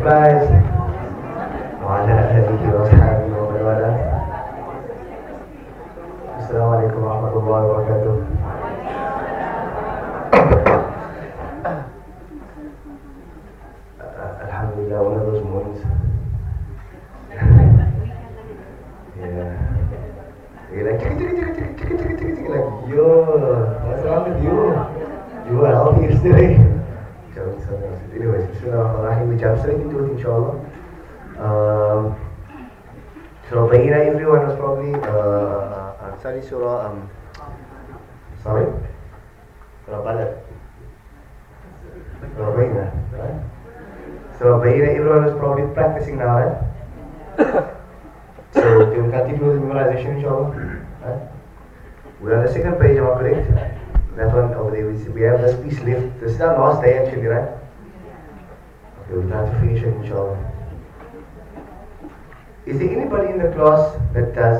replies, وعلى آله وأصحابه ومن والاه. السلام عليكم ورحمة الله وبركاته. Alhamdulillah, one of those mornings. Yeah. You're like, like, yo, what's wrong with you? You were out yesterday. Anyways, Bismillahirrahmanirrahim. We jump straight into it, inshallah. So, Bayina, everyone was probably, sorry, Surah, sorry? Surah Balad. Surah Bayina, right? So, Bayina, everyone was probably practicing now, right? So, we will continue with memorization, inshallah. Right? We're on the second page, am I correct? That one over there, we have this piece left. This is our last day, actually, right? Okay, we'll try to finish it, inshallah. Is there anybody in the class that does?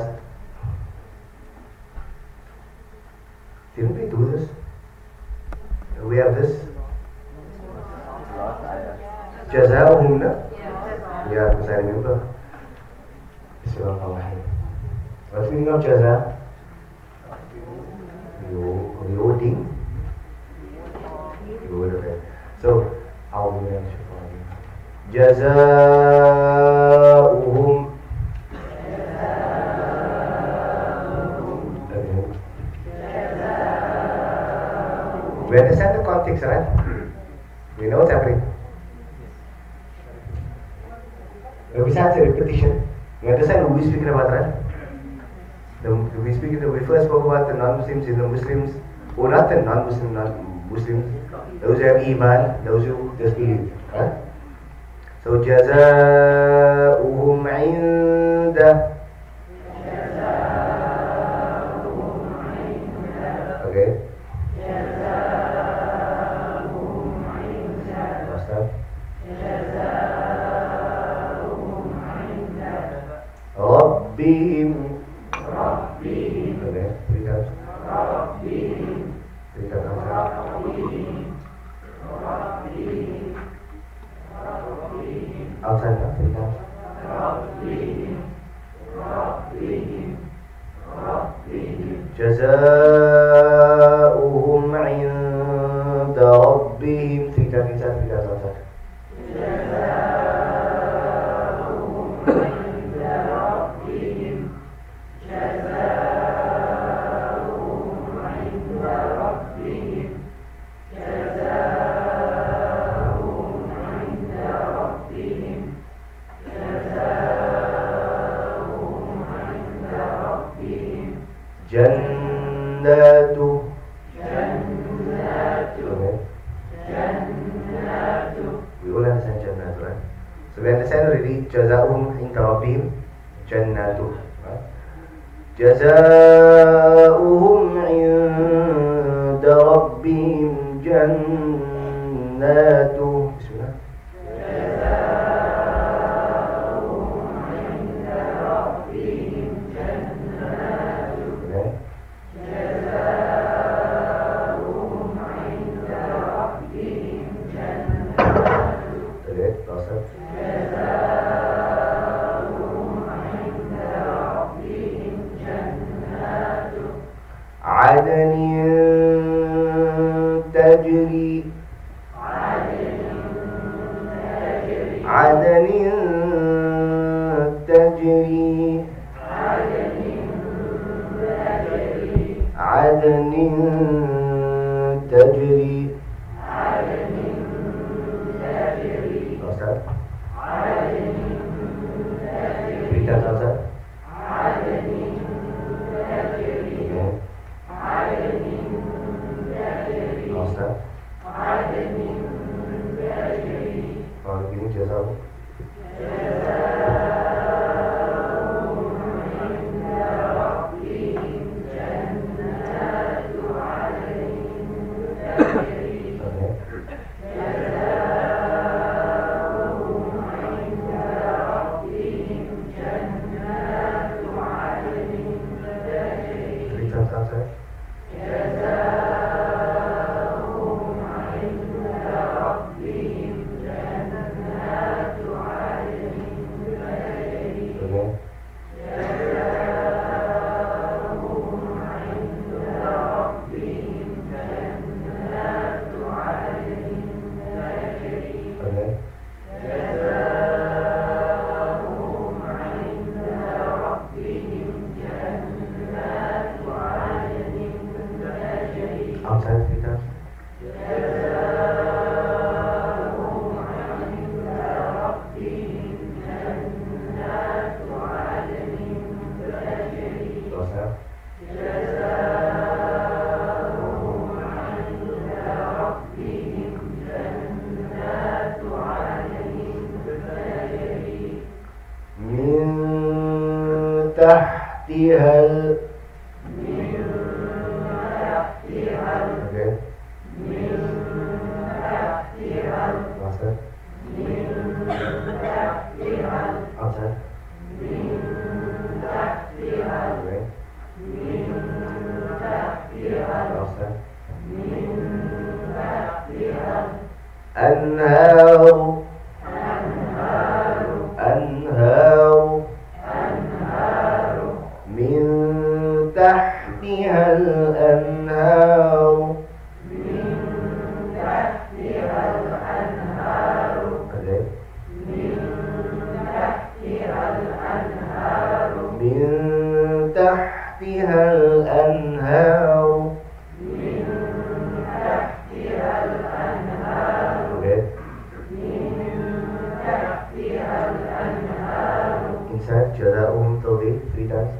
Didn't we do this? We have this. Jaza'uhum, no? Yeah, because I remember. Bismillahirrahmanirrahim. What's the meaning of jaza? Rewarding. Reward, okay. So, how do we answer for you? Jaza'uhum. We understand the context, right? We know what's happening. Besides the repetition, we understand who we're speaking about, right? We first spoke about the non-Muslims and the Muslims, or not the non-Muslim, non-Muslims, those who have Iman, those who disbelieve, right? So, جَزَاؤُهُمْ عِنْدَ. Okay. ربهم. Okay, three times. Three times. Outside, no? Three times. جزاؤهم عند ربهم. Three times inside, three times outside. جنات. We all understand Jannat, right? So we understand already جزاؤهم عند ربهم جنات, right? جزاؤهم عند ربهم جنات. بسم الله. عدن تجري. عدن تجري. عدن تجري. تحتها okay. Master. Outside. Okay. Outside. أنهار أنهار من تحتها الأنهار okay. من تحتها الأنهار okay. Inside جزاؤهم توضيح 3 times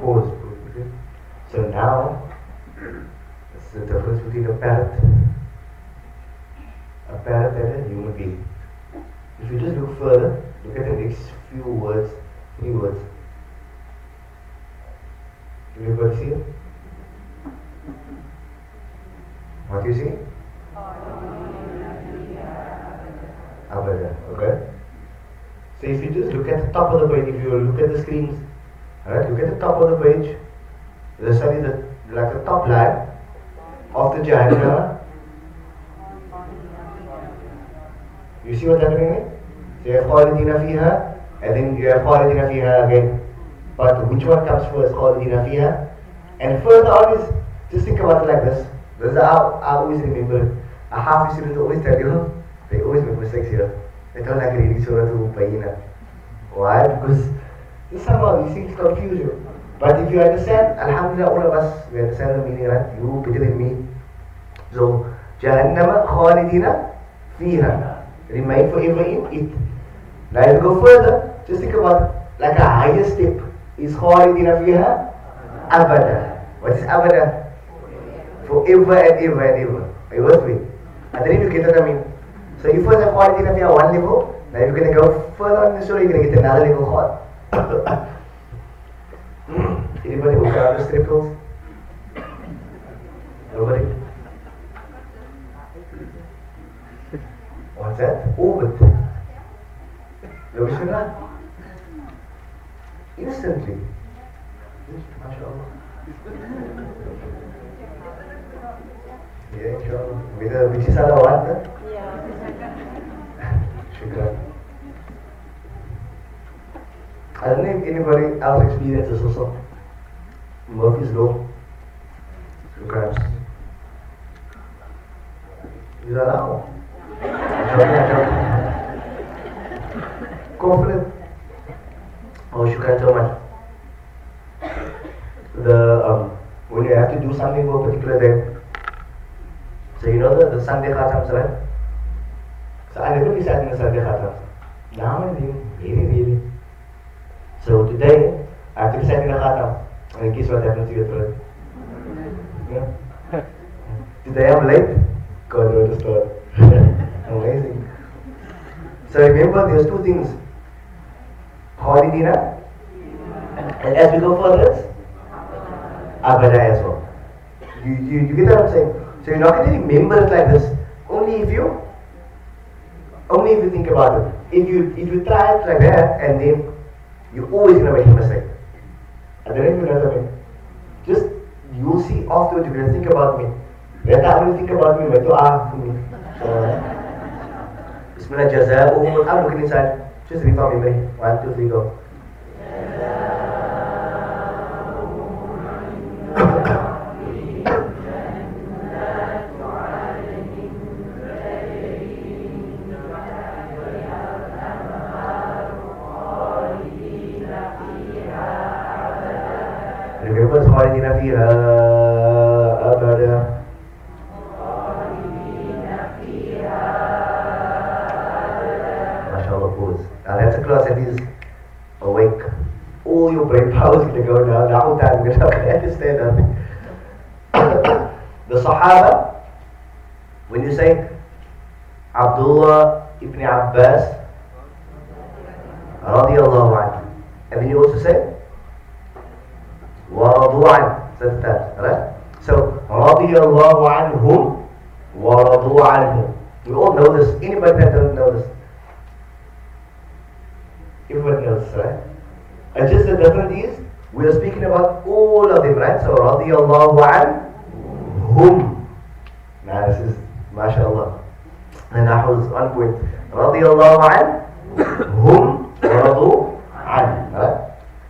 Pause. Okay. So now, it's the difference between a parrot and a human being. If you just look further, look at the next few words, 3 words. Can everybody see it? What do you see? Abada, okay? So if you just look at the top of the page, if you look at the screens, alright, look at the top of the page, there's suddenly like the top line of the Jahannam. You see what's happening there? So you have Khalidina fiha, and then you have Khalidina fiha again. But which one comes first, Khalidina fiha? And further on is, just think about it like this. This is how I always remember it. A half students always tell you, they always make mistakes here. They don't like reading Surah to Bayina. Why? Because somehow these things confuse you. But if you understand, Alhamdulillah, all of us, we understand the meaning, right? You better than me. So, Jahannama Khalidina fiha. Remain forever in it. Now if you go further, just think about like a higher step. Is Khalidina fiha abada. What is abada? Forever and ever and ever. Are you with me? And then if you get what I mean. So you first have Khalidina fiha one level. Now if you're going to go further on the story, you're going to get another level hot. Anybody who got the triples? Nobody? What's that? Orbit. Lotion? Instantly. MashaAllah. Yeah, inshallah. Which is our one? Yeah. Shukran. I don't know if anybody else experiences also Murphy's Law. Shukran. Is that now? Confident. Oh, shukran so much. When you have to do something for a particular day, so you know the Sunday khatams, right? So I never decided in the Sunday khatams. Now and then, really. So today, I have to decide in the khatam, and guess what happens to your throat? Yeah. Today I'm late. God knows the story. Amazing. So remember, there's two things. Khalidina, and as we go further, it's Abada as well. You get what I'm saying? So you're not going to remember it like this. Only if you think about it. If you try it like that, and then you're always going to make a mistake. I don't know if you know what I mean. Just, you'll see afterwards, you're going to think about me. Let that only think about me, to for me. So, Bismillah, Jaza'uhum. I'm looking inside. Just read from memory. 1, 2, 3, go. Remember, Khalidina fiha abada. MashaAllah, pause. Now that's a class that is awake. All your brain power is going to go now. The whole time you're not going to understand nothing. The Sahaba, when you say Abdullah ibn Abbas radiyallahu anhu, and then you also say وَرَضُوا عَنْهُ. That's that, right? So, رَضِيَ اللَّهُ عَنْهُمْ وَرَضُوا عَنْهُ. We all know this. Anybody that doesn't know this? Everybody knows this, right? And just the difference is, we are speaking about all of them, right? So, رَضِيَ اللَّهُ عَنْهُمْ. Now this is, mashallah. And Nahu is on point. رَضِيَ اللَّهُ عَنْهُمْ وَرَضُوا عَنْهُ. Right?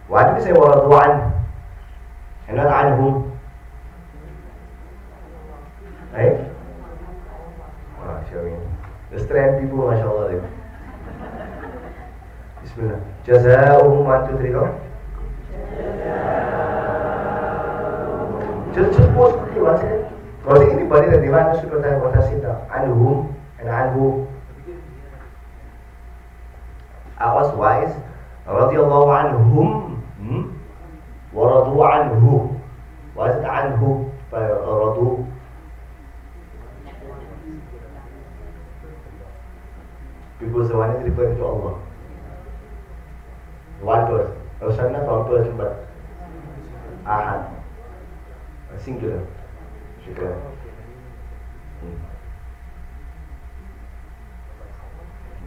Why do we say وَرَضُوا عَنْهُ? And not anhum. Right? Oh, show me. The strand people, mashallah. Bismillah. Jaza'uhum. 1, 2, 3, go. Just pause quickly, one second. Was there anybody that never understood what I said now? Anhum and anhu. I was wise. Radiallahu anhum. وَرَضُوا عَنْهُ. Why is it عَنْهُ by رَضُوا? Because the one is referring to Allah. One person. So not one person, but ahad. A singular. Shukran.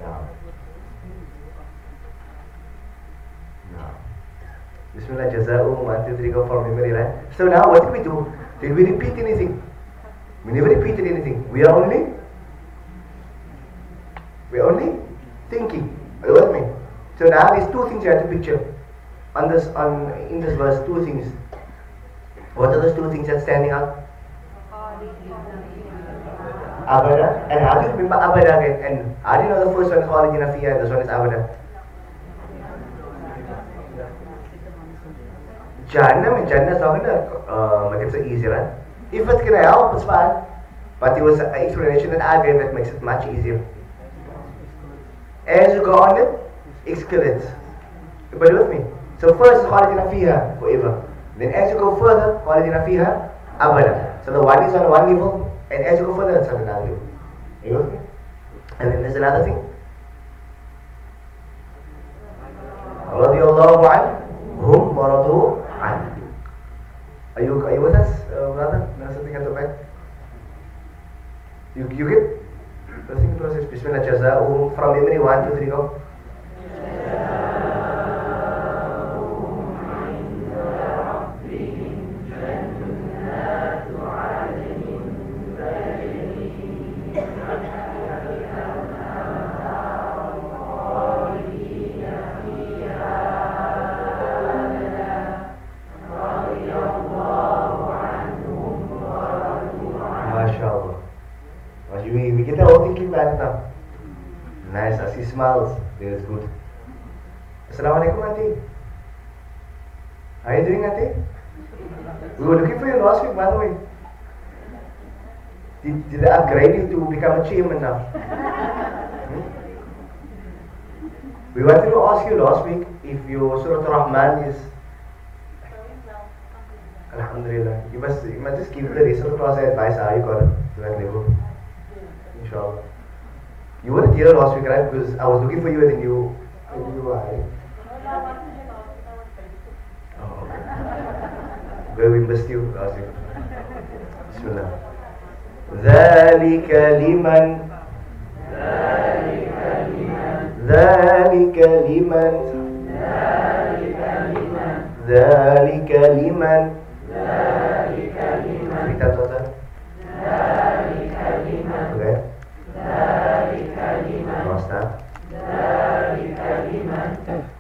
Now. Bismillah, Jaza'uhum. 1, 2, 3, go for memory, right? So now what did we do? Did we repeat anything? We never repeated anything. We are only thinking. Are you with me? So now there's two things you have to picture in this verse. Two things. What are those two things that's standing out? Abada. And how do you remember Abada again? And how do you know the first one is Khalidina fiha and this one is Abada? Jahannam and Jannah is not going to make it so easy, right? If it's going to help, it's fine. But there was an explanation that I gave that makes it much easier. As you go on it escalates. Everybody with me? So first is Khalidina fiha, forever. Then as you go further, Khalidina fiha, abada. So the one is on one level, and as you go further, it's on another level. Are you with me? And then there's another thing. Radiallahu anhum wa radu anhu. Are you with us, brother? There's something at the back. You get? The thing process. Bismillah, Jaza'uhum. From memory, 1, 2, 3, go. We get the whole thing click back now. Nice, I see smiles. That's good. Assalamualaikum, Auntie. How are you doing, Auntie? We were looking for you last week, by the way. Did I upgrade you to become a chairman now? We wanted to ask you last week if your Surah Rahman is Alhamdulillah. You must just keep the rest of the class advice how you got it to that level. Inshallah. You weren't here last week, right? Because I was looking for you and then you were hiding. Oh, okay. Where we missed you last week. Bismillah. ذلك لمن ذلك لمن ذلك لمن Kita total Okay. Master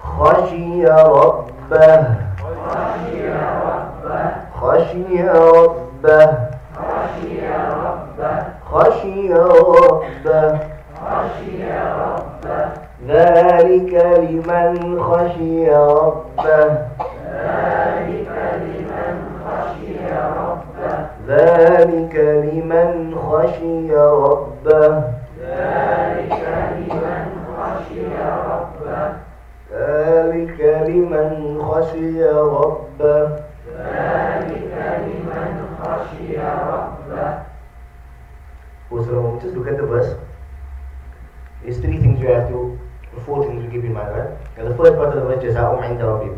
خشي ربه خشي ربه خشي ربه ذلك لمن خشي ربه ذلك لمن خشي ربه ذلك لمن خشي ربه So just look at the verse. There's three things you have to, four things you keep in mind, right? And the first part of the verse is جزاؤهم عند ربهم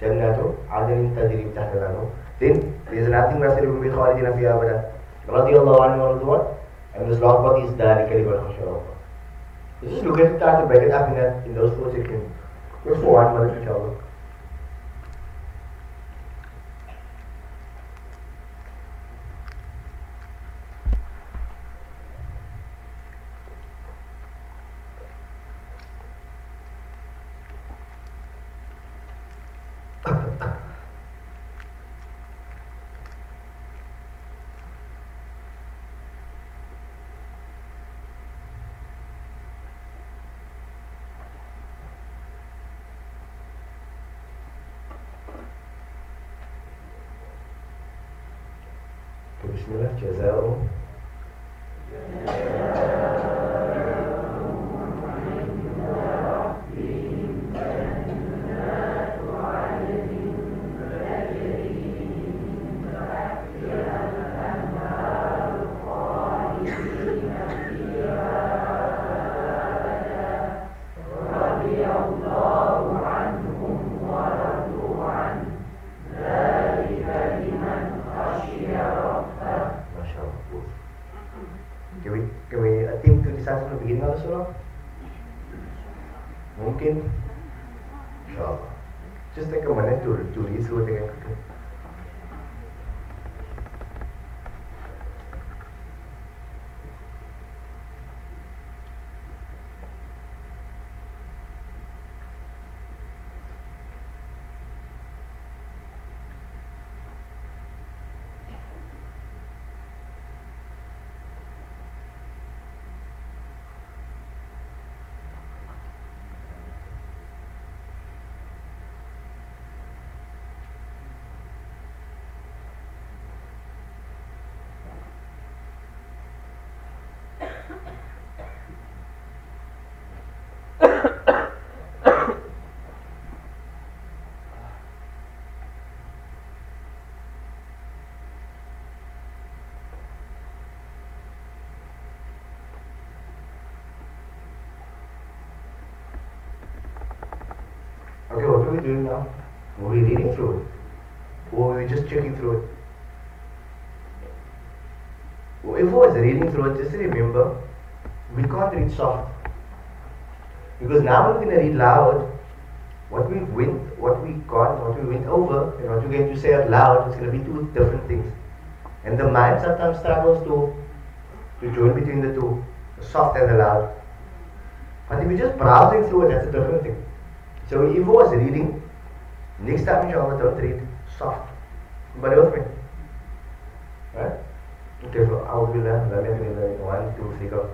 جنات عدن تجري تحت الأنهار. Then there's nothing verse that will be خالدين فيها أبدا رضي الله عنهم ورضوا عنه. And this last part is ذلك لمن خشي ربه. So just look at it, try to break it up in those four sections. Just for 1 minute, inshallah. Bismillah, جزاؤهم Can we attempt to decide from the beginning of the surah? Mungkin? Inshallah. Just take a minute to read through it again quickly. Okay, what are we doing now? Are we reading through it? Or are we just checking through it? Well, if I was reading through it, just remember, we can't read soft. Because now we're going to read loud. What we went over, and what we're going to say out loud is going to be two different things. And the mind sometimes struggles to join between the two, the soft and the loud. But if you're just browsing through it, that's a different thing. So if I was reading, next time inshallah don't read soft. But with me. Right? Okay, so A'udhu-billah, let me read 1, 2, 3, go.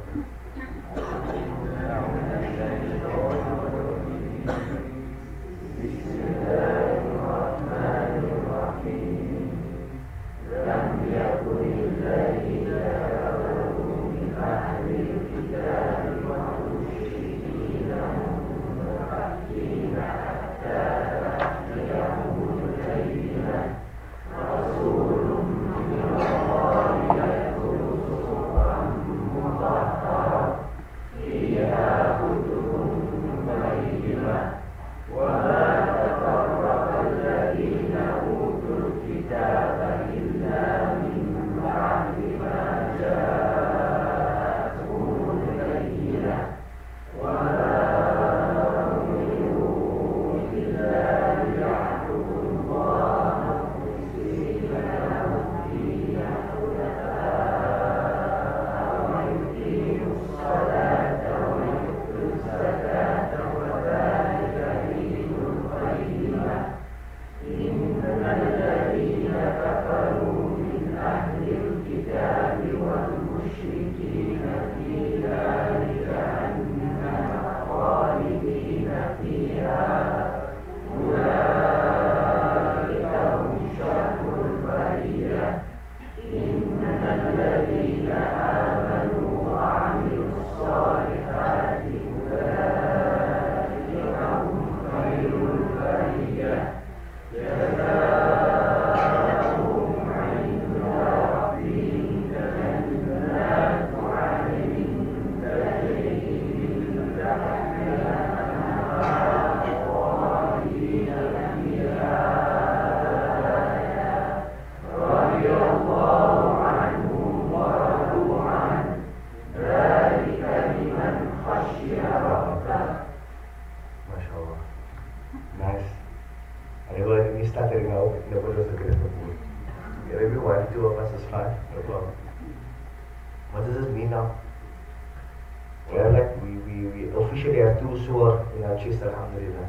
officially have 2 surah in our chest, alhamdulillah.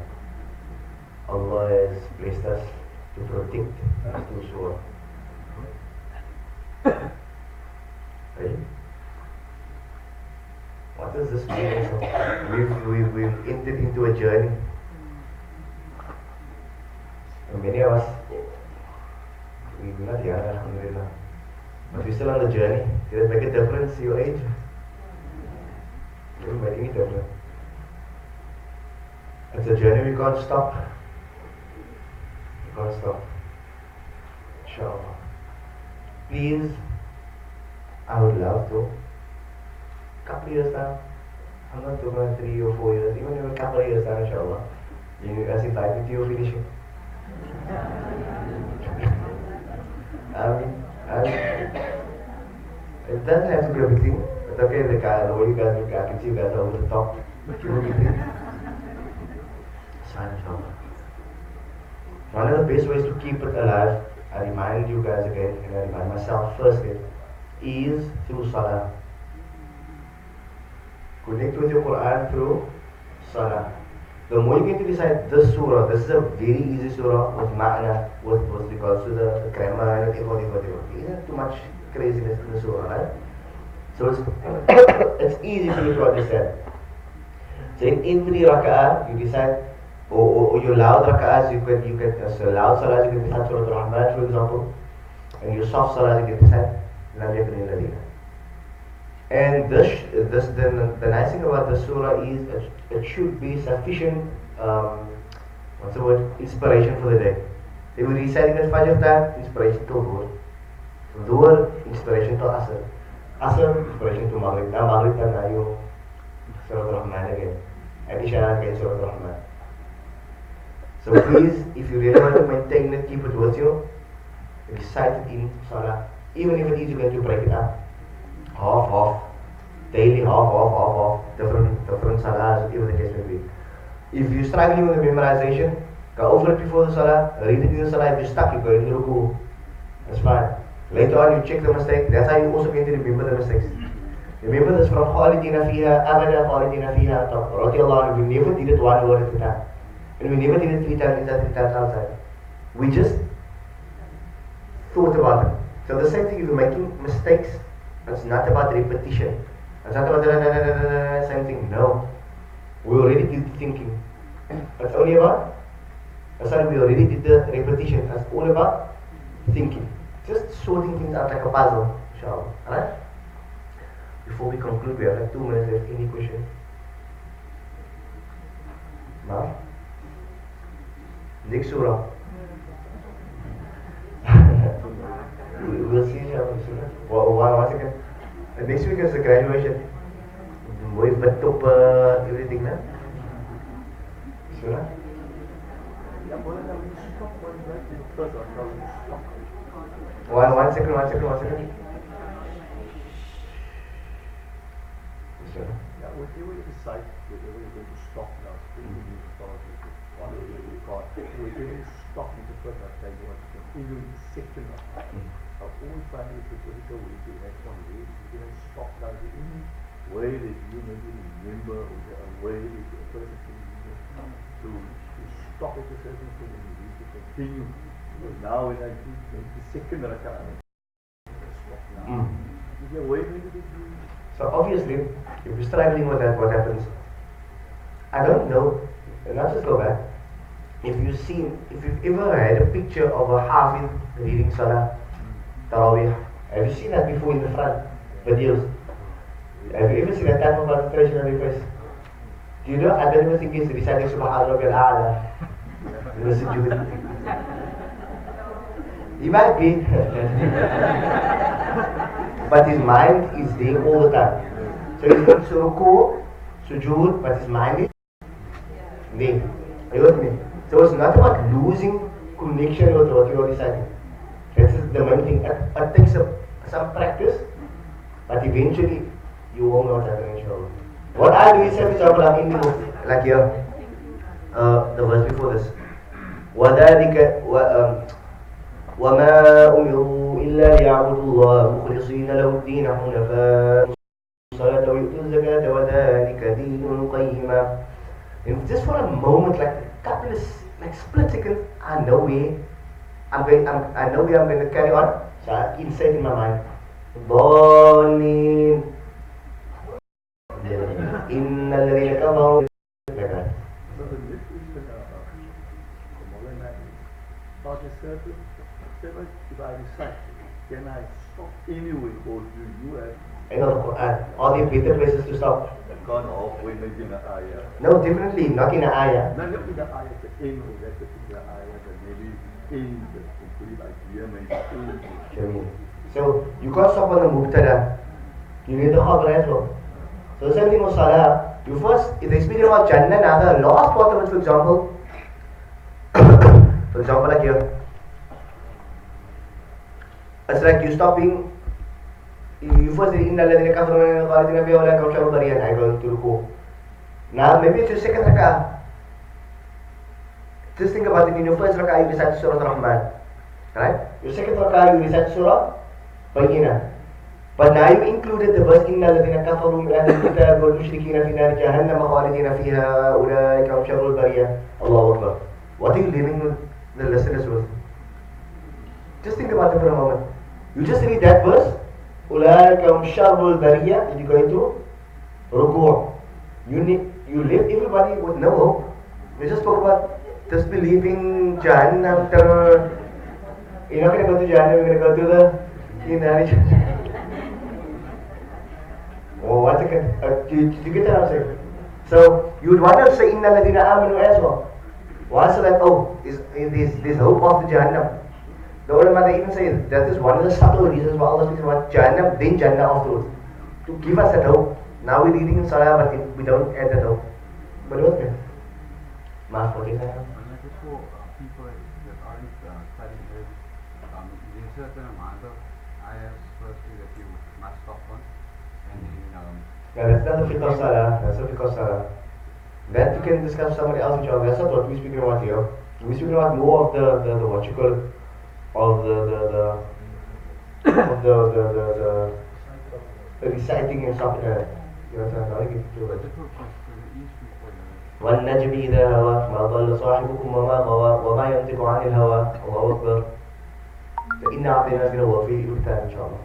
Allah has blessed us to protect us 2 surah. Right? What does this mean? We've entered into a journey. And many of us, we're not young, alhamdulillah. But we're still on the journey. Did it make a difference your age? It doesn't make any difference. It's a journey we can't stop. We can't stop. Inshallah. Please, I would love to. Couple of years now. I'm not talking about 3 or 4 years. Even a couple of years now, inshallah. As if I with you finishing. It doesn't have to be a big thing. It's okay, the way you guys look, I can see you guys are over the top. It's a big thing. It's fine, inshallah. One of the best ways to keep it alive, I remind you guys again, and I remind myself firstly, is through salah. Connect with your Quran through salah. The more you get to decide this surah, this is a very easy surah with ma'na, with regards to the grammar and everything. Isn't too much craziness in the surah, right? So it's easy for you to understand. So in every raka'ah, you decide, or your loud raka'ahs, you can so loud salah, you can decide Surah Al-Rahman, for example, and your soft salah, you can decide Lam Yakun Illa Billah. And the nice thing about the surah is it should be sufficient, inspiration for the day. If we reciting at Fajr time, inspiration till Dhuhr. Dhuhr, inspiration till Asr. Asr, inspiration to Maghrib. Now Maghrib time, now you Surah Al-Rahman again. And Isha again, Surah Al-Rahman. So please, if you really want to maintain it, keep it with you, recite it in Salah. Even if it is, you're going to break it up. Half, daily half, different salahs, whatever the case may be. If you're struggling with the memorization, go over it before the salah, read it in the salah. If you're stuck, you go in the ruku. That's fine. Later on, you check the mistake. That's how you also get to remember the mistakes. Remember this from Khalidina Fiha, Abada Khalidina Fiha, Radiallahu anhu. We never did it one word at a time. And we never did it 3 times inside, 3 times outside. We just thought about it. So the same thing, if you're making mistakes, it's not about repetition. It's not about the same thing. No. We already did the thinking. It's only about, we already did the repetition. It's all about thinking. Just sorting things out like a puzzle. Inshallah. Alright? Before we conclude, we have like 2 minutes left. Any question? No? Next surah. We'll see inshallah. One second. Next week is the graduation. With betul everything, na? Surah? One second. Surah? Yeah, whatever you decide, whatever you're going to stop now, you need to start with it. Whatever you stop in the first time, you want to continue in the second time. I always find it a difficult way to act on it. You can stop now in any way that you maybe remember, or a way that a person can remember to stop at a certain thing and you need to continue. Because now when I do the second rak'ah, stop now. Is there a way maybe that you... So obviously, if you're struggling with that, what happens? I don't know. And I'll just go back. If you've ever had a picture of a Hafiz reading Salah, Tarawih, have you seen that before in the front videos? Have you ever seen that type of concentration on your face? Do you know? I don't even think he's reciting Subhan Rabbil A'la in the sujood. He might be. But his mind is there all the time. So he's going to ruku, sujood, but his mind is there. Are you with me? So it's not about losing connection with what you're reciting. That's the main thing. It takes some practice, but eventually you won't know what's happening, inshallah. What I do is, for example, I'm in the book, like here, the verse before this. وَذَلِكَ وَمَا أُمِرُوا إِلَّا لِيَعْبُدُوا اللَّهَ مُخْلِصِينَ لَهُ الدِّينَ حُنَفَاءَ الصَّلَاةَ وَيُؤْتُوا الزَّكَاةَ وَذَلِكَ دِينُ قيما. And just for a moment, like a couple of like split seconds, I know where I know where I'm going to carry on. So I inside in my mind, ضالين إن الذين كفروا like that. So the myth is but I said, if I recite, can I stop anyway, or do you have I know the Quran. All the better places to stop. gone off when maybe in the ayah? No, definitely not in an ayah. Not in the ayah, the end of that particular ayah, that maybe in the complete idea, maybe in Jameel. So you can't stop on the mubtada. You need the khabar as well. So the same thing with salah. You first, if they speak about Jannah, now the last part of it, for example, like here, it's like you stop being. You first say Inna alladhina kafaru min al-khalidina fiha wa la yakhshawna dariyan. I go to ruku. Now maybe it's your second rak'ah. Just think about it. In your first rak'ah, you recite Surah Rahman, right? Your second rak'ah, you recite Surah Bayyinah. But now you included the verse Inna alladhina kafaru min al-kitab wal mushrikina fi nar jahannam khalidina fiha ulaika hum sharrul bariyah. Allahu Akbar. What are you leaving the listeners with? Just think about it for a moment. You just read that verse. Ulaika hum sharrul bariyah. And you go into ruku'. You leave everybody with no hope. You just spoke about disbelieving Jahannam. You're not going to go to Jahannam. You're going to go to the Jahannam. Oh, once again, do you get that I'm saying? So you would want to say Inna alladhina amanu as well. Why so that there's hope after Jahannam? The ulama they even say that is one of the subtle reasons why Allah speaks about Jahannam, then Jannah afterwards, to give us that hope. Now we're reading in Salah, but we don't add that hope. But what's it? Maaf, what is that? Just for people that aren't studying this, there's certain amount of ayahs firstly that you must stop on, and then Yeah, that's not the fiqh of Salah. That's the fiqh of Salah. That you can discuss with somebody else, inshallah. That's not what we're speaking about here. We're speaking about more of the what you call it, of the reciting and stuff. You know what I'm saying? والنجم إذا هوى ما ضل صاحبكم وما غوى وما ينطق عن الهوى الله أكبر فإن أعطيناك الهوى في الكتاب إن شاء الله.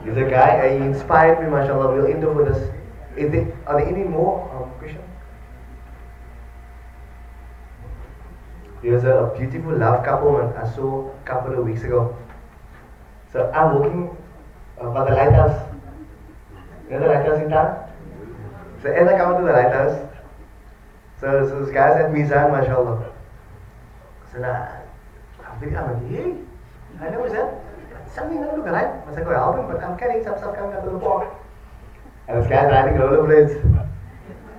There's a guy, he inspired me, mashallah. We'll end up with this. Are there any more questions? There's a beautiful love couple I saw a couple of weeks ago. So I'm walking by the lighthouse. You know the lighthouse in town? So as I come to the lighthouse, so this guy's at Mizan, mashallah. So now, I'm like, hey, I know Mizan. Something doesn't look right. I was like, oh, help him, but I'm carrying some stuff coming up to the park. And this guy's riding rollerblades.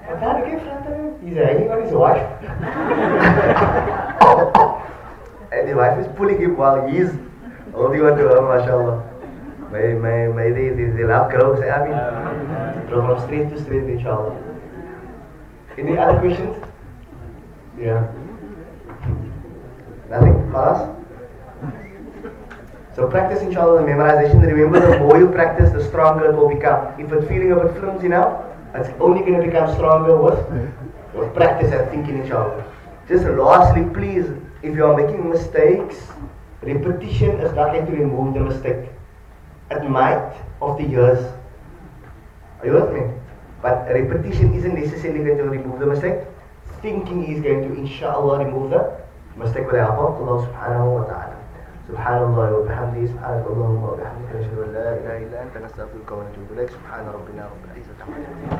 But now look in front of him, he's hanging on his wife. And the wife is pulling him while he's holding on to her, mashallah. May the love grows, I mean, from strength to strength, inshallah. Any other questions? Yeah. Nothing? Khalas? So practice, inshallah, the memorization. Remember, the more you practice, the stronger it will become. If it's feeling a bit flimsy now, it's only going to become stronger with practice and thinking, inshallah. Just lastly, please, if you are making mistakes, repetition is not going to remove the mistake. It might, of the years. Are you with me? But repetition isn't necessarily going to remove the mistake. Thinking is going to, inshallah, remove the mistake with the help of Allah subhanahu wa ta'ala. سبحان الله وبحمده سبحانك اللهم وبحمدك نشهد ان لا اله الا انت نستغفرك ونتوب اليك سبحان ربنا رب العزه عما يصفون.